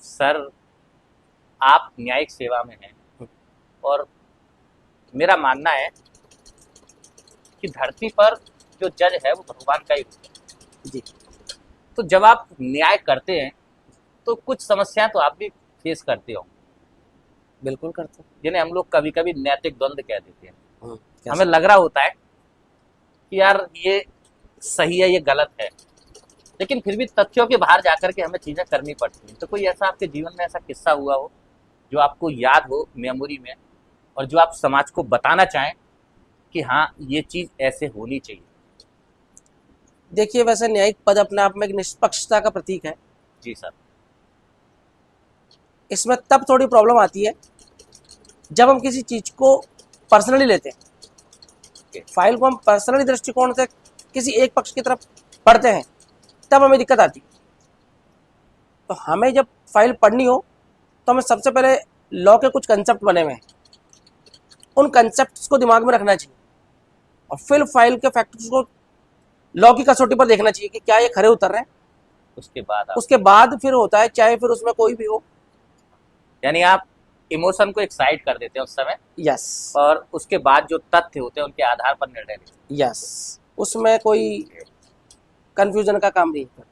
Sir, आप न्यायिक सेवा में हैं और मेरा मानना है कि धरती पर जो जज है वो भगवान का ही रूप है। जी। तो जब आप न्याय करते हैं तो कुछ समस्याएं तो आप भी फेस करते हो, बिल्कुल करते जिन्हें हम लोग कभी कभी नैतिक द्वंद्व कह देते हैं। हैं। हमें कैसे? लग रहा होता है कि यार ये सही है, ये गलत है, लेकिन फिर भी तथ्यों के बाहर जाकर के हमें चीजें करनी पड़ती हैं। तो कोई ऐसा आपके जीवन में ऐसा किस्सा हुआ हो जो आपको याद हो मेमोरी में, और जो आप समाज को बताना चाहें कि हाँ ये चीज ऐसे होनी चाहिए? देखिए, वैसे न्यायिक पद अपने आप में एक निष्पक्षता का प्रतीक है। जी सर। इसमें तब थोड़ी प्रॉब्लम आती है जब हम किसी चीज को पर्सनली लेते हैं। ओके। फाइल को हम पर्सनली दृष्टिकोण से किसी एक पक्ष की तरफ पढ़ते हैं, तब हमें दिक्कत आती है। तो हमें जब फाइल पढ़नी हो तो हमें सबसे पहले लॉ के कुछ कंसेप्ट बने हुए हैं, उन कंसेप्ट को दिमाग में रखना चाहिए और फिर फाइल के फैक्टर्स को लॉ की कसौटी पर देखना चाहिए कि क्या ये खरे उतर रहे हैं। उसके बाद आप, उसके बाद फिर होता है, चाहे फिर उसमें कोई भी हो। यानी आप इमोशन को एक साइड कर देते हैं उस समय, यस। और उसके बाद जो तथ्य होते हैं उनके आधार पर निर्णय लेते यस, उसमें कोई हैं। कंफ्यूजन का काम नहीं है।